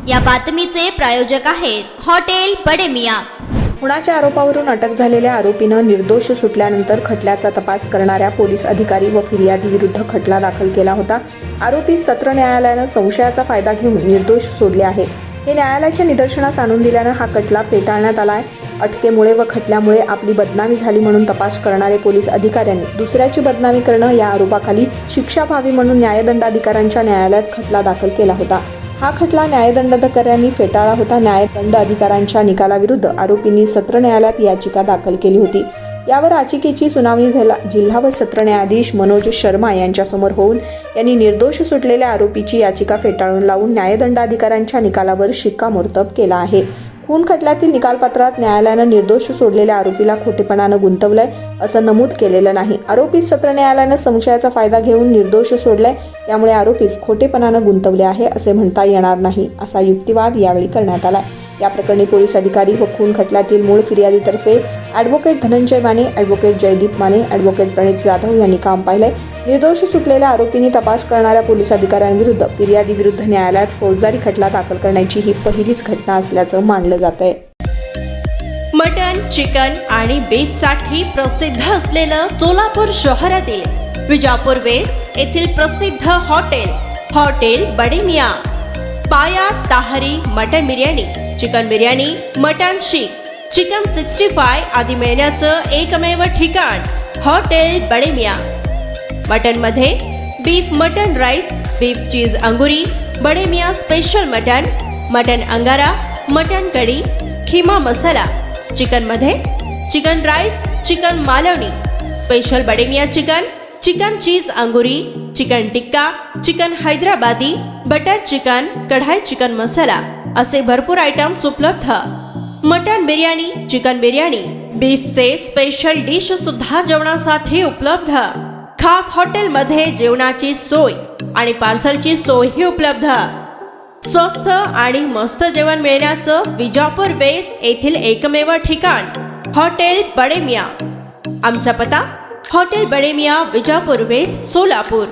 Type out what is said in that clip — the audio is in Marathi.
या बातमीचे प्रायोजक आहेत हॉटेल बडे मियां। खुनाच्या आरोपावरून अटक झालेल्या आरोपीनं निर्दोष सुटल्यानंतर खटल्याचा तपास करणाऱ्या पोलीस अधिकारी व फिर्यादी विरुद्ध खटला दाखल केला होता। आरोपी सत्र न्यायालयानं संशयाचा फायदा घेऊन निर्दोष सोडले आहे। हे न्यायालयाच्या निदर्शनास आणून दिल्यानं हा खटला फेटाळण्यात आलाय। अटकेमुळे व खटल्यामुळे आपली बदनामी झाली म्हणून तपास करणारे पोलीस अधिकाऱ्यांनी दुसऱ्याची बदनामी करणं या आरोपाखाली शिक्षा व्हावी म्हणून न्यायदंडाधिकाऱ्यांच्या न्यायालयात खटला दाखल केला होता। हा खटला न्यायदंडाधिकाऱ्यांनी फेटाळला होता। न्यायदंड अधिकाऱ्यांच्या निकालाविरुद्ध आरोपींनी सत्र न्यायालयात याचिका दाखल केली होती। यावर याचिकेची सुनावणी जिल्हा व सत्र न्यायाधीश मनोज शर्मा यांच्यासमोर होऊन यांनी निर्दोष सुटलेल्या आरोपीची याचिका फेटाळून लावून न्यायदंडाधिकाऱ्यांच्या निकालावर शिक्कामोर्तब केला आहे। खून खटल्यातील निकालपत्रात न्यायालयानं निर्दोष सोडलेल्या आरोपीला खोटेपणानं गुंतवलंय असं नमूद केलेलं नाही। आरोपीस सत्र न्यायालयानं संशयाचा फायदा घेऊन निर्दोष सोडलाय, यामुळे आरोपीस खोटेपणानं गुंतवले आहे असे म्हणता येणार नाही असा युक्तिवाद यावेळी करण्यात आला। या प्रकरणी पोलीस अधिकारी व खून खटल्यातील मूळ फिर्यादीतर्फे advocate Dhananjay Mane, advocate Jaydeep Mane, advocate Pranit Jadhav यांनी काम पाहिलंय। निर्दोष सुटलेल्या आरोपींनी तपास करणाऱ्या पोलीस अधिकाऱ्यांविरुद्ध फिर्यादी विरुद्ध न्यायालयात फौजदारी खटला दाखल करण्याची ही पहिलीच घटना असल्याचं मानलं जातंय। मटन, चिकन आणि बीफ साठी प्रसिद्ध असलेलं सोलापूर शहरातील विजापूर वेस्ट येथील प्रसिद्ध hotel Bade Miyan. Paya tahri mutton biryani, chicken biryani, mutton शीख, चिकन 65 आदी मिळण्याचं एकमेव ठिकाण हॉटेल बडे मियां। मटन मध्ये beef mutton rice, beef cheese अंगुरी, Bade Miyan special mutton, mutton अंगारा, मटन कढी, खीमा मसाला। चिकन मध्ये chicken rice, chicken Malvani, special Bade Miyan chicken, chicken cheese अंगुरी, chicken tikka, chicken Hyderabadi, butter chicken, kadai chicken masala असे भरपूर आयटम्स उपलब्ध। मटन बिर्याणी, चिकन बिर्याणी, बीफचे स्पेशल डिश सुद्धा जेवणासाठी उपलब्ध। खास हॉटेलमध्ये जेवणाची सोय आणि पार्सलची सोयही उपलब्ध। स्वस्त आणि मस्त जेवण मिळण्याचं विजापूर वेस्ट येथील एकमेव ठिकाण हॉटेल बडे मियां। आमचा पत्ता हॉटेल बडे मियां, विजापूर वेस्ट, सोलापूर।